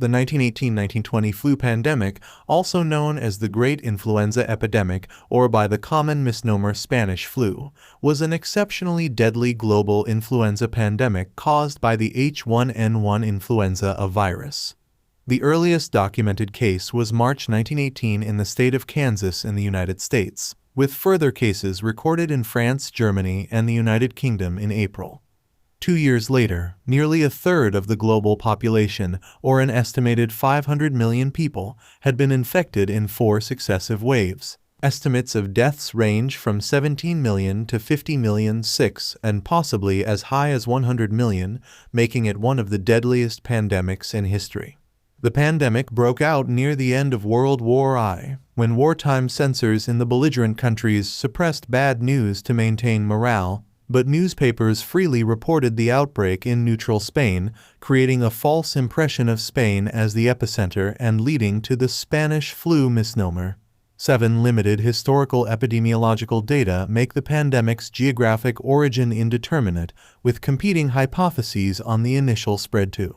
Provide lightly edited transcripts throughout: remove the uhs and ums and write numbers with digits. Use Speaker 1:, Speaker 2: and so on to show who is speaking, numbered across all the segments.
Speaker 1: The 1918-1920 flu pandemic, also known as the Great Influenza Epidemic or by the common misnomer Spanish flu, was an exceptionally deadly global influenza pandemic caused by the H1N1 influenza virus. The earliest documented case was March 1918 in the state of Kansas in the United States, with further cases recorded in France, Germany, and the United Kingdom in April. 2 years later, nearly a third of the global population, or an estimated 500 million people, had been infected in 4 successive waves. Estimates of deaths range from 17 million to 50 million, and possibly as high as 100 million, making it one of the deadliest pandemics in history. The pandemic broke out near the end of World War I, when wartime censors in the belligerent countries suppressed bad news to maintain morale, but newspapers freely reported the outbreak in neutral Spain, creating a false impression of Spain as the epicenter and leading to the Spanish flu misnomer. 7 limited historical epidemiological data make the pandemic's geographic origin indeterminate, with competing hypotheses on the initial spread too.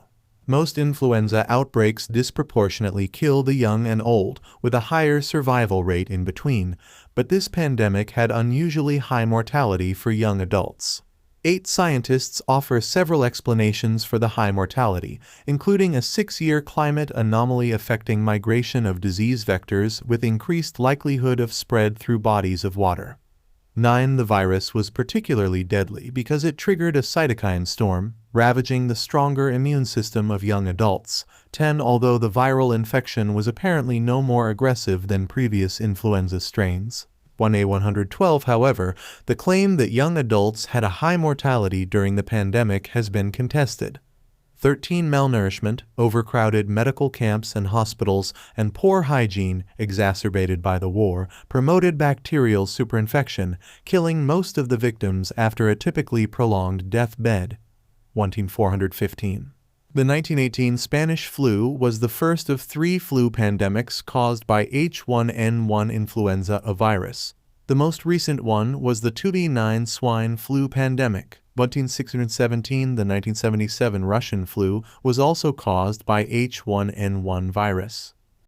Speaker 1: Most influenza outbreaks disproportionately kill the young and old, with a higher survival rate in between, but this pandemic had unusually high mortality for young adults. 8 scientists offer several explanations for the high mortality, including a 6-year climate anomaly affecting migration of disease vectors with increased likelihood of spread through bodies of water. 9. The virus was particularly deadly because it triggered a cytokine storm, ravaging the stronger immune system of young adults. 10. Although the viral infection was apparently no more aggressive than previous influenza strains. 1A112, however, the claim that young adults had a high mortality during the pandemic has been contested. 13. Malnourishment, overcrowded medical camps and hospitals, and poor hygiene, exacerbated by the war, promoted bacterial superinfection, killing most of the victims after a typically prolonged deathbed. 1,415. The 1918 Spanish flu was the first of 3 flu pandemics caused by H1N1 influenza virus. The most recent one was the 2D9 swine flu pandemic. 1,617, the 1977 Russian flu was also caused by H1N1 virus.